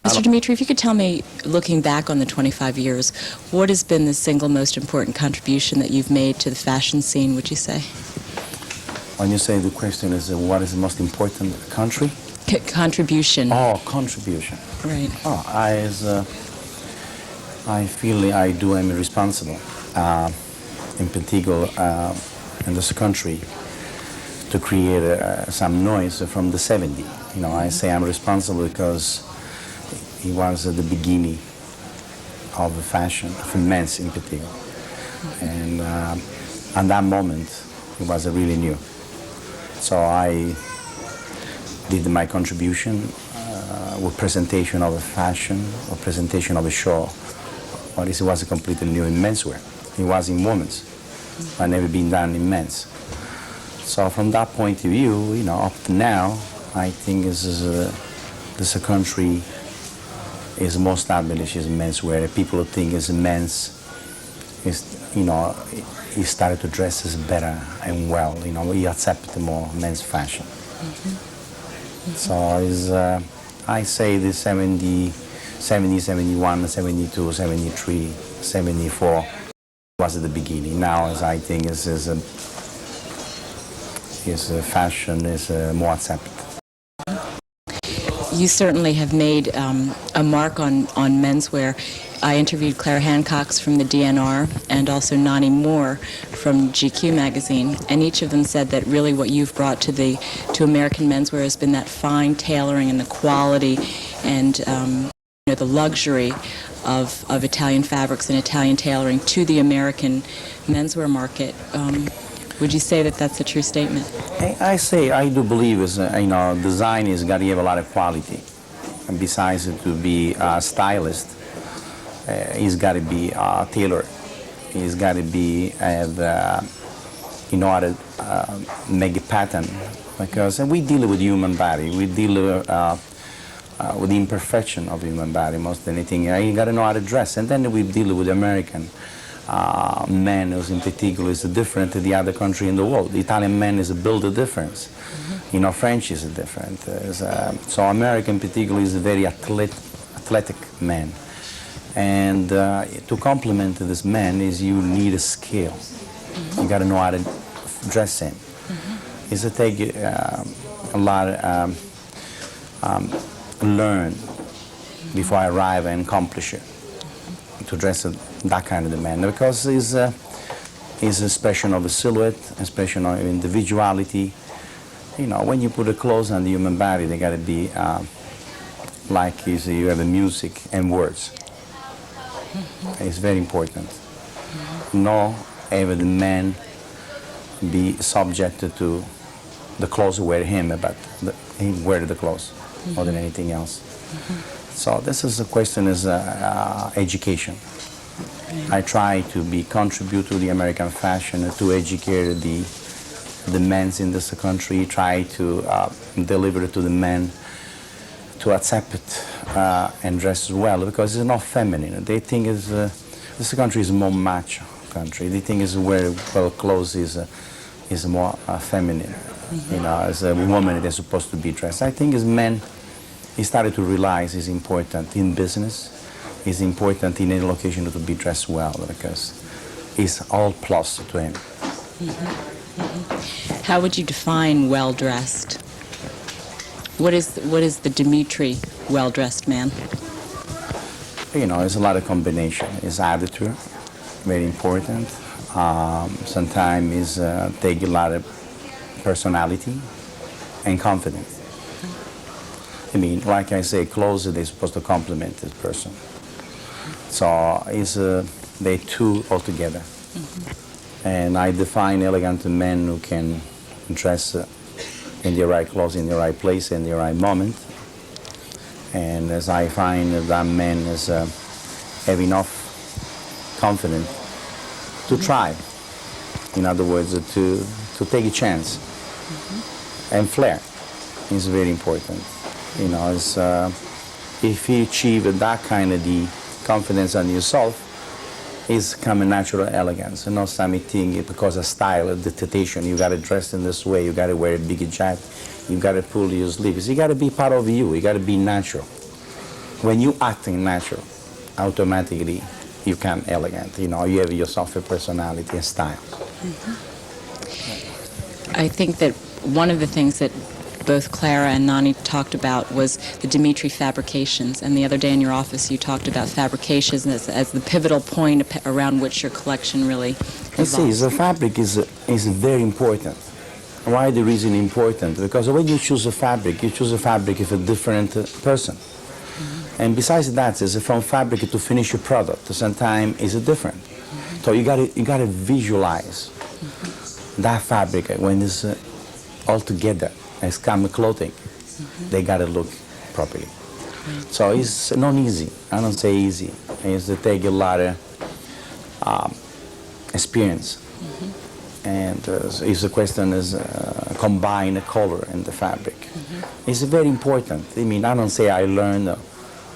Mr. Dimitri, if you could tell me, looking back on the 25 years, what has been the single most important contribution that you've made to the fashion scene, would you say? When you say the question is what is the most important country? Contribution. Oh, contribution. Right. Oh, I feel I'm responsible, in particular in this country, to create some noise from the 70s. You know, I say I'm responsible because it was at the beginning of the fashion, for men's in particular. And at that moment, it was really new. So I did my contribution with presentation of a fashion, or presentation of a show. Or it was completely new in menswear. It was in women's, but never been done in men's. So from that point of view, you know, up to now, I think this is a country is more established as menswear. People think as men's, you know, he started to dress as better and well. You know, he accepted more men's fashion. So I say the 70, 71, 72, 73, 74 was at the beginning. Now, as I think, fashion is more accepted. You certainly have made a mark on menswear. I interviewed Claire Hancox from the DNR and also Nani Moore from GQ magazine, and each of them said that really what you've brought to American menswear has been that fine tailoring and the quality and you know, the luxury of Italian fabrics and Italian tailoring to the American menswear market. Would you say that that's a true statement? I do believe you know, design has got to have a lot of quality. And besides to be a stylist, he's got to be a tailor. He's got to be you know how to make a pattern. Because we deal with human body. We deal with the imperfection of human body most than anything. You got to know how to dress. And then we deal with American men, who's in particular, is different to the other country in the world. The Italian man is a build a difference. You know, French is different. So American, particularly, is a very athletic man. And to complement this man is you need a skill. You got to know how to dress him. It's a take a lot learn before I arrive and accomplish it. To dress that kind of the man, because he's a expression of a silhouette, expression of individuality. You know, when you put a clothes on the human body, they got to be like you have the music and words. It's very important. No, ever the man be subjected to the clothes wear him, but he wear the clothes more than anything else. So this is the question is education. I try to contribute to the American fashion, to educate the men in this country, try to deliver it to the men to accept it and dress well, because it's not feminine. They think this country is more macho country. They think is where well clothes is more feminine. You know, as a woman they're supposed to be dressed. I think as men, he started to realize it's important in business, it's important in any location to be dressed well, because it's all plus to him. How would you define well-dressed? What is the Dimitri well-dressed man? You know, there's a lot of combination. His attitude, very important. Sometimes it's take a lot of personality and confidence. I mean, like I say, clothes, they're supposed to complement this person. So it's they two altogether. And I define elegant men who can dress in the right clothes, in the right place, in the right moment. And as I find that man is have enough confidence to try. In other words, to take a chance. And flair is very important. You know, it's, if you achieve that kind of the confidence on yourself, it's come a natural elegance, and not something because of style, a dictation. You got to dress in this way, you got to wear a big jacket, you got to pull your sleeves. You got to be part of you, got to be natural. when you acting natural, automatically you become elegant. You know, you have yourself a personality and style. I think that one of the things that both Clara and Nani talked about was the Dimitri fabrications. And the other day in your office, you talked about fabrications as the pivotal point around which your collection really You see, evolves. the fabric is very important. Why the reason important? Because when you choose a fabric of a different person. And besides that, is from fabric to finish a product, sometimes is different. So you gotta visualize that fabric when it's all together as come clothing. They gotta look properly. So it's not easy. I don't say easy. It's to take a lot of experience. And it's a question is combine the color and the fabric. It's very important. I mean, I don't say I learned.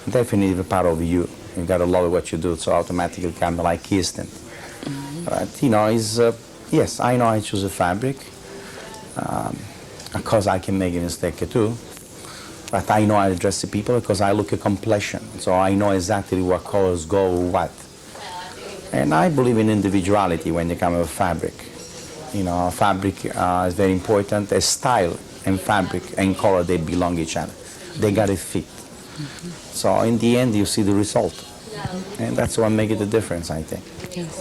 Definitely part of you. You gotta love what you do, so automatically kind of like instant. But you know, yes, I know I choose a fabric. Because I can make a mistake too. But I know I dress the people because I look at complexion, so I know exactly what colors go with what. And I believe in individuality when it comes to fabric. You know, fabric is very important. A style and fabric and color, they belong each other. They gotta fit. So in the end, you see the result. And that's what makes the difference, I think. Yes.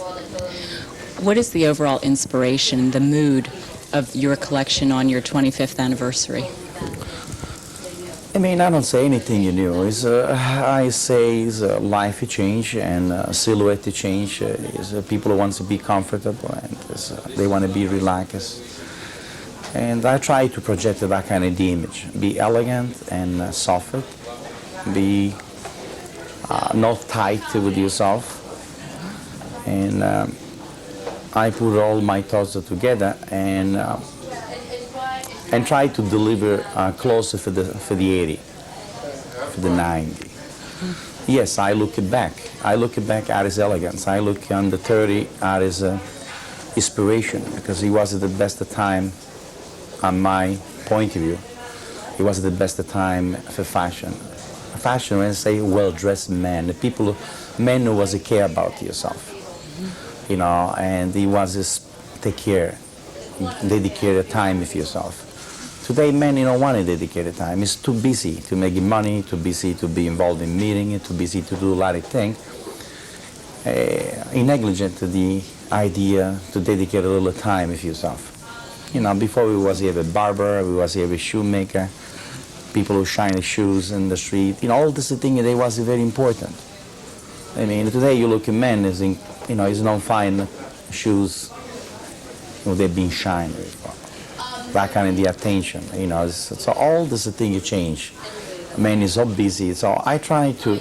What is the overall inspiration, the mood of your collection on your 25th anniversary? I mean, I don't say anything new. I say it's life change and silhouette change. People who want to be comfortable and they want to be relaxed. And I try to project that kind of the image. Be elegant and soft. Be not tight with yourself. And I put all my thoughts together and try to deliver closer for the 80, for the 90. Yes, I look back. I look back at his elegance. I look on the 30 at his inspiration, because he was at the best time, on my point of view. He was at the best time for fashion. Fashion, when I say well-dressed man, men who was care about yourself. You know, and he was just take care, dedicate time with yourself. Today, men, you don't want to dedicate time. It's too busy to make money, too busy to be involved in meetings, too busy to do a lot of things. Negligent to the idea to dedicate a little time with yourself. You know, before we was here a barber, we was here a shoemaker, people who shine the shoes in the street. You know, all this thing, they was very important. I mean, today you look at men, you know, he's not fine shoes, you know, they've been shined. That kind of the attention, you know. So all this thing change. Man is so busy, so I try to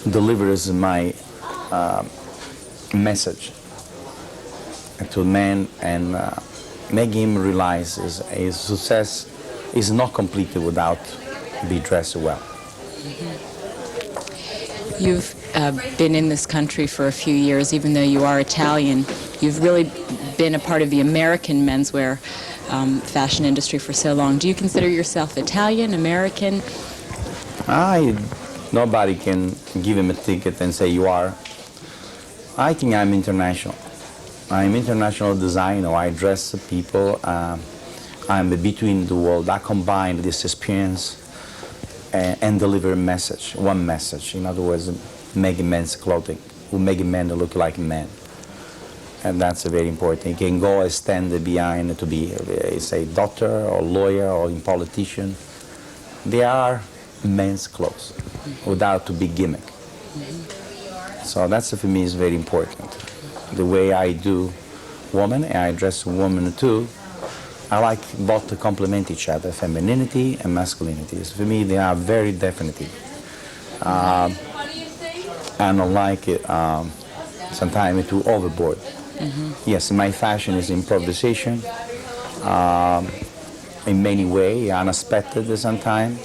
deliver as my message to man and make him realize his success is not completed without be dressed well. You've been in this country for a few years, even though you are Italian. You've really been a part of the American menswear fashion industry for so long. Do you consider yourself Italian, American? Nobody can give him a ticket and say you are. I think I'm international. I'm international designer. I dress people. I'm between the world. I combine this experience and deliver a message, one message. In other words, make men's clothing, will make men look like men. And that's very important. You can go and stand behind to be, say, doctor or lawyer or in politician. They are men's clothes without to be gimmick. So that's for me is very important. The way I do women, and I dress women too, I like both to complement each other, femininity and masculinity. So for me, they are very definitive. I don't like it sometimes too overboard. Yes, my fashion is improvisation in many ways, unexpected sometimes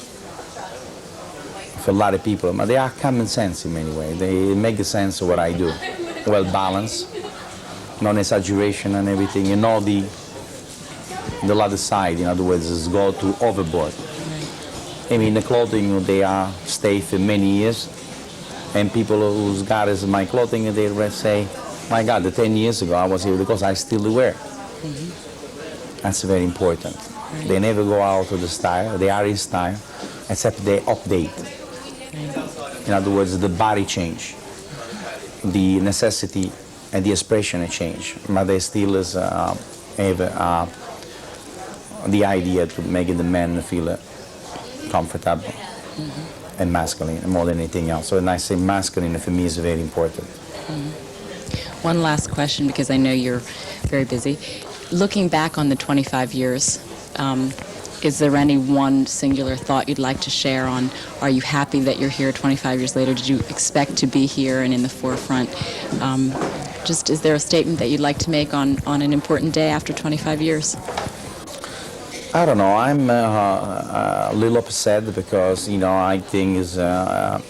for a lot of people, but they are common sense in many ways. They make the sense of what I do, well balanced, non-exaggeration and everything, and all the other side, in other words, is go to overboard. I mean, the clothing, they are stay for many years. And people who's got is my clothing, they will say, my God, 10 years ago I was here because I still wear. That's very important. Right. They never go out of the style. They are in style, except they update. Right. In other words, the body change, the necessity and the expression change, but they still is, have the idea to make the men feel comfortable and masculine more than anything else. So when I say masculine, for me is very important. One last question, because I know you're very busy. Looking back on the 25 years, is there any one singular thought you'd like to share on, are you happy that you're here 25 years later? Did you expect to be here and in the forefront? Just, is there a statement that you'd like to make on an important day after 25 years? I don't know. I'm a little upset because, you know, I think is a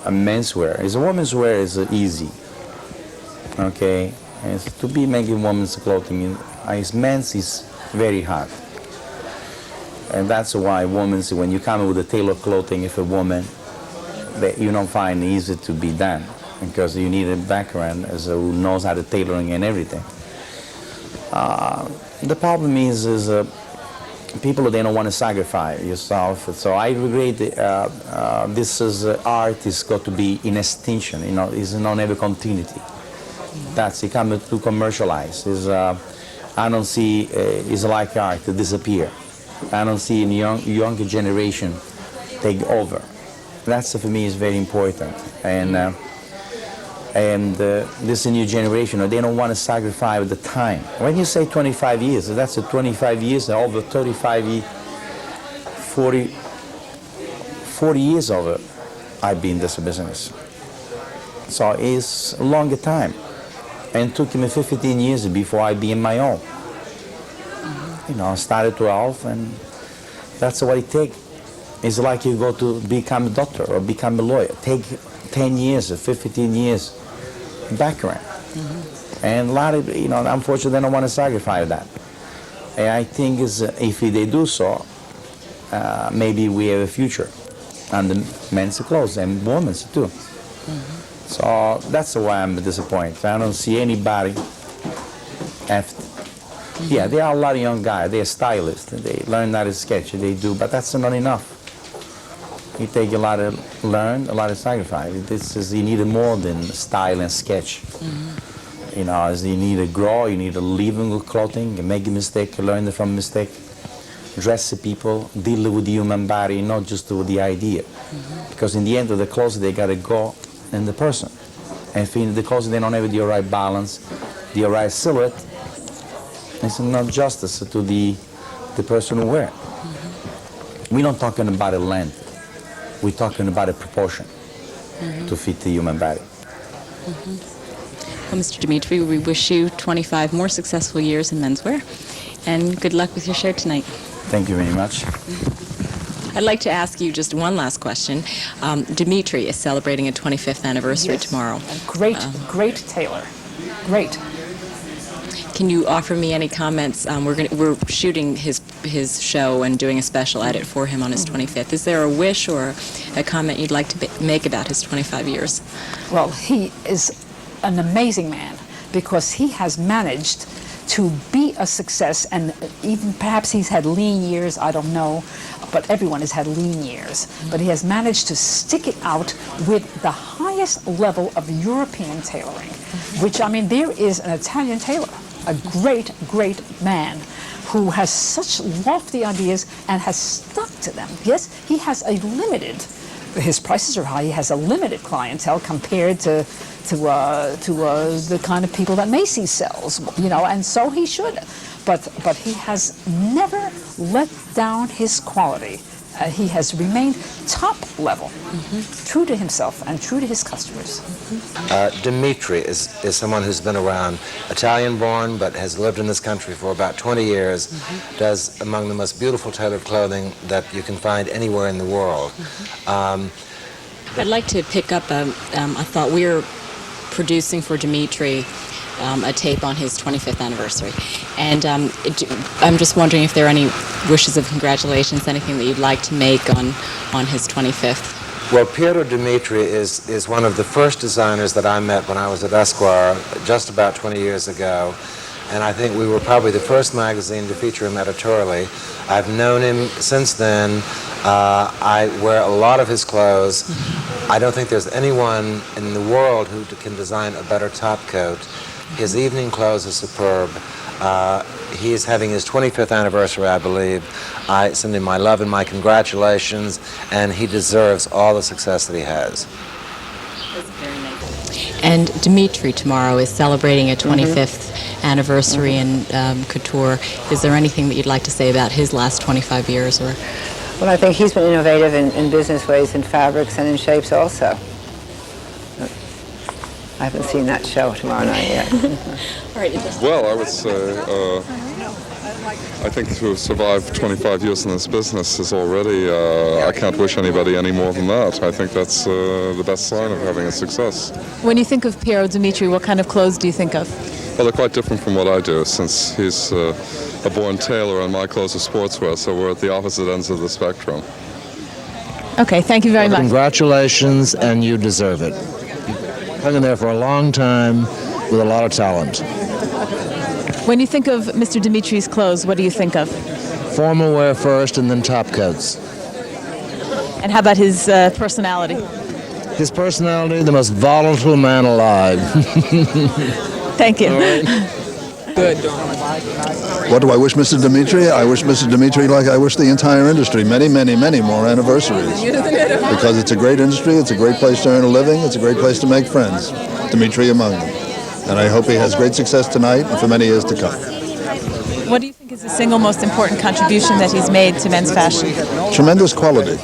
menswear. Is a women's wear is easy. Okay, and to be making women's clothing is men's is very hard. And that's why women's, when you come with a tailored clothing, if a woman, that you don't find easy to be done because you need a background as who knows how to tailoring and everything. The problem is people, they don't want to sacrifice yourself. So I regret this is art is got to be in extinction. You know, it's not ever continuity. That's it comes to commercialize. I don't see it's like art to disappear. I don't see a younger generation take over. That's for me is very important. And this new generation, they don't want to sacrifice the time. When you say 25 years, that's a 25 years, over 35, 40 years over I've been in this business. So it's a longer time. And it took me 15 years before I be in my own. You know, I started 12, and that's what it takes. It's like you go to become a doctor or become a lawyer. Take 10 years or 15 years background. And a lot of, you know, unfortunately, they don't want to sacrifice that. And I think if they do so, maybe we have a future on the men's clothes and women's too. So that's why I'm disappointed. I don't see anybody after. Yeah, there are a lot of young guys. They're stylists. They learn how to sketch. They do, but that's not enough. You take a lot of learn, a lot of sacrifice. You need more than style and sketch. You know, as you need to grow, you need to live with clothing, make a mistake, learn from mistake, dress the people, deal with the human body, not just with the idea. Because in the end of the clothes, they got to go in the person. And if in the clothes they don't have the right balance, the right silhouette, it's not justice to the person who wear it. We're not talking about a length. We're talking about a proportion to fit the human body. Well, Mr. Dimitri, we wish you 25 more successful years in menswear, and good luck with your show tonight. Thank you very much. I'd like to ask you just one last question. Dimitri is celebrating a 25th anniversary tomorrow. A great tailor. Great. Can you offer me any comments? We're shooting his show and doing a special edit for him on his 25th. Is there a wish or a comment you'd like to make about his 25 years? Well, he is an amazing man because he has managed to be a success, and even perhaps he's had lean years, I don't know, but everyone has had lean years. But he has managed to stick it out with the highest level of European tailoring, which, I mean, there is an Italian tailor, a great, great man who has such lofty ideas and has stuck to them. Yes, he has a limited, his prices are high, he has a limited clientele compared to the kind of people that Macy's sells, you know, and so he should. But he has never let down his quality. He has remained top level, true to himself and true to his customers. Dimitri is someone who's been around, Italian-born, but has lived in this country for about 20 years, does among the most beautiful tailored clothing that you can find anywhere in the world. I'd like to pick up a thought. We're producing for Dimitri a tape on his 25th anniversary. And I'm just wondering if there are any wishes of congratulations, anything that you'd like to make on his 25th. Well, Piero Dimitri is one of the first designers that I met when I was at Esquire just about 20 years ago. And I think we were probably the first magazine to feature him editorially. I've known him since then. I wear a lot of his clothes. I don't think there's anyone in the world who can design a better top coat. His evening clothes are superb. He is having his 25th anniversary, I believe. I send him my love and my congratulations, and he deserves all the success that he has. And Dimitri tomorrow is celebrating a 25th anniversary in couture. Is there anything that you'd like to say about his last 25 years? Or? Well, I think he's been innovative in business ways, in fabrics and in shapes also. I haven't seen that show tomorrow night yet. Well, I would say I think to survive 25 years in this business is already, I can't wish anybody any more than that. I think that's the best sign of having a success. When you think of Piero Dimitri, what kind of clothes do you think of? Well, they're quite different from what I do, since he's a born tailor and my clothes are sportswear, so we're at the opposite ends of the spectrum. Okay, thank you very much. Congratulations, and you deserve it. You've hung in there for a long time with a lot of talent. When you think of Mr. Dimitri's clothes, what do you think of? Formal wear first and then top coats. And how about his personality? His personality, the most volatile man alive. Thank you. Good. What do I wish Mr. Dimitri? I wish Mr. Dimitri like I wish the entire industry many, many, many more anniversaries. Because it's a great industry, it's a great place to earn a living, it's a great place to make friends. Dimitri among them. And I hope he has great success tonight and for many years to come. What do you think is the single most important contribution that he's made to men's fashion? Tremendous quality.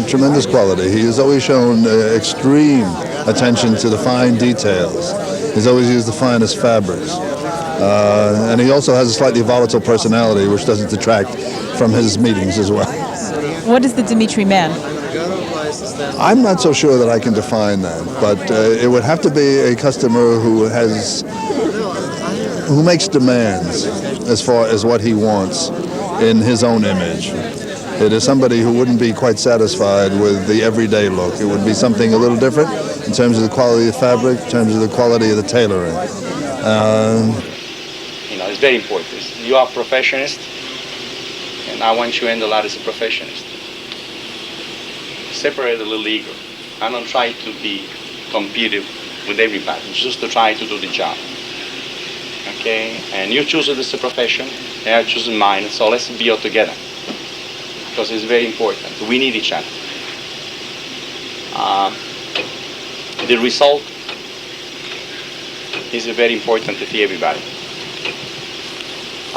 Tremendous quality. He has always shown extreme attention to the fine details. He's always used the finest fabrics. And he also has a slightly volatile personality, which doesn't detract from his meetings as well. What is the Dimitri man? I'm not so sure that I can define that, but it would have to be a customer who makes demands as far as what he wants in his own image. It is somebody who wouldn't be quite satisfied with the everyday look. It would be something a little different in terms of the quality of the fabric, in terms of the quality of the tailoring. It's very important. You are a professionist, and I want you to handle that as a professionist. Separate a little ego. I don't try to be competitive with everybody, just to try to do the job. Okay? And you choose it as a profession, and I choose mine, so let's be all together. Because it's very important. We need each other. The result is very important to everybody.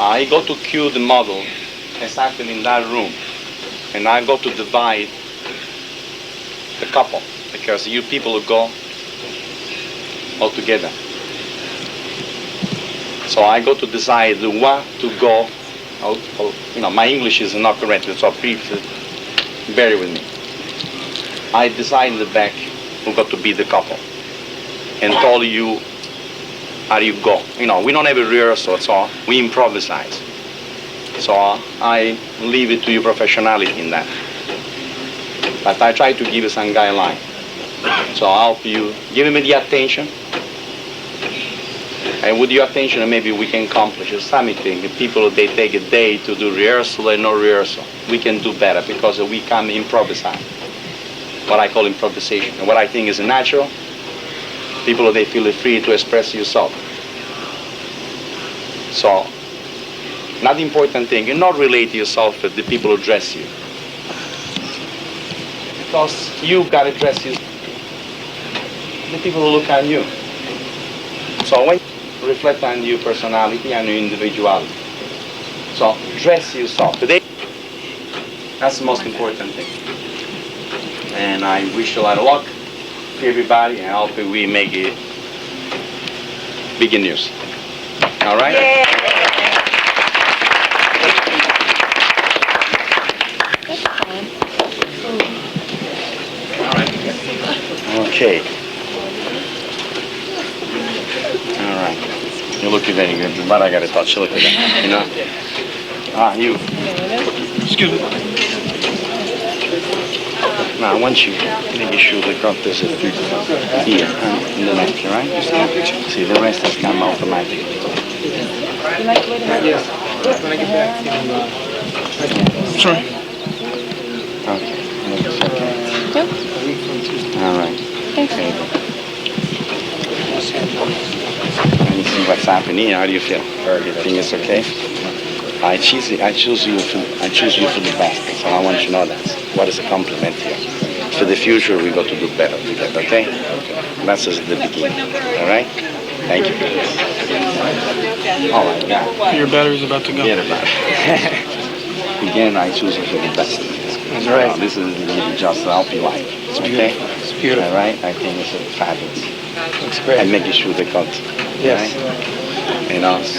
I go to cue the model exactly in that room, and I go to divide the couple, because you people go all together. So I go to decide what to go. My English is not correct, so please bear with me. I decide in the back who got to be the couple, and tell you how you go. We don't have a rehearsal, so we improvise. So I leave it to your professionality in that. But I try to give you some guideline. So I'll help you, give me the attention. And with your attention, maybe we can accomplish something. The people, they take a day to do rehearsal and no rehearsal. We can do better because we can improvise. What I call improvisation. And what I think is natural, people, they feel free to express yourself. So, not the important thing, and not relate yourself with the people who dress you. Because you gotta dress you, the people who look at you. So when you reflect on your personality and your individuality. So dress yourself. Today, that's the most important thing. And I wish you a lot of luck to everybody, and I hope we make it big news. All right? Yeah. Okay. All right. You're looking very good, but I got to touch. Look at that, you know. You. Excuse me. Now, once you make sure the cut is here in the neck, right? See, the rest has come automatically. Yes. When I get back from... Sorry. Okay. All right. Okay. Anything what's happening here? How do you feel? Everything is okay? I choose you for the best, so I want you to know that. What is a compliment here? For the future, we got to do better together, okay? That's just the beginning, all right? Thank you. All right, yeah. Your battery's about to go. Forget about it. Again, I choose you for the best. That's right. This is really just to help you out, okay? It's beautiful. All right? I think it's fabulous. Looks great. And making sure the cut. Yes. Right? And us.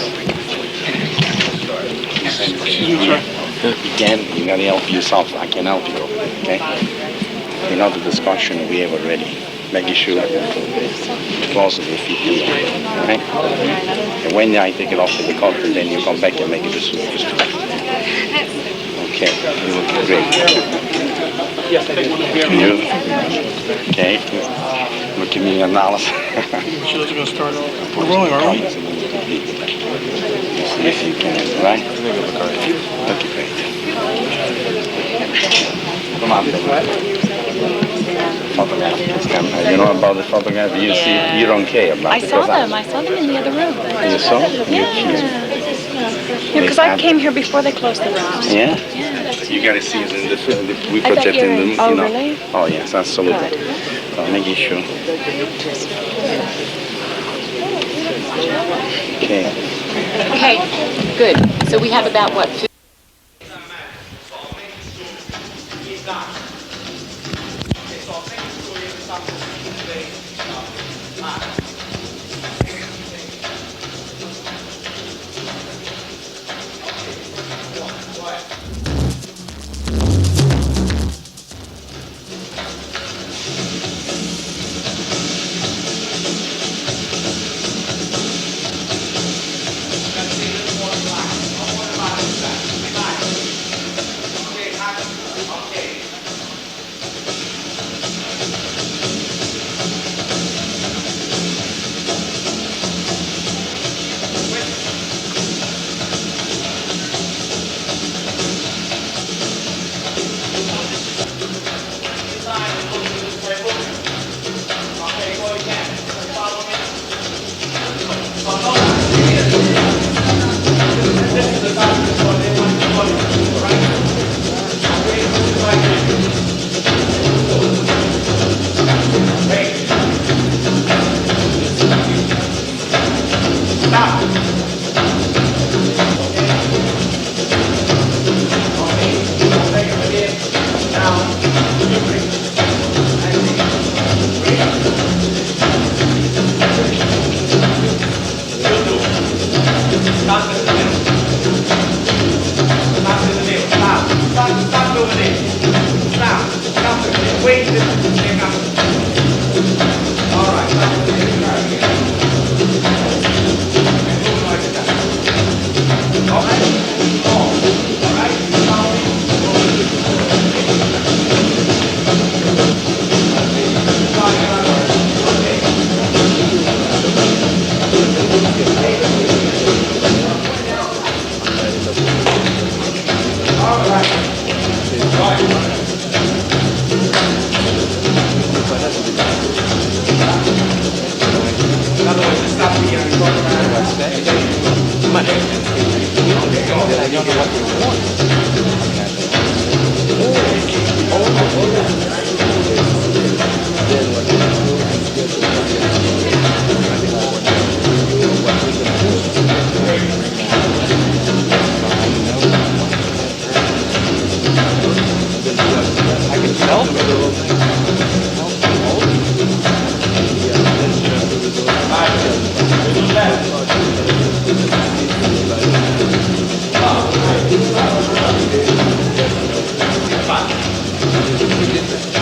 Excuse me, sir. Again, you gotta help yourself. I can help you, okay? You know the discussion we have already. Making sure closer to the feet to you, right? And when I take it off to the cut, then you come back and make it just okay, you look great. You, okay? Look at me analysis. Shows are going to start off. We're rolling, aren't we? See if you can, right? Look great. Come on, photograph. You know about the photograph? You see, you don't care about it. I saw them in the other room. You saw? Because I came here before they closed the rooms. Yeah? You gotta see it in the film. We project in the, you oh, know. Really? Oh, yes, absolutely. So making sure. Okay. Okay, good. So we have about, what, Thank you.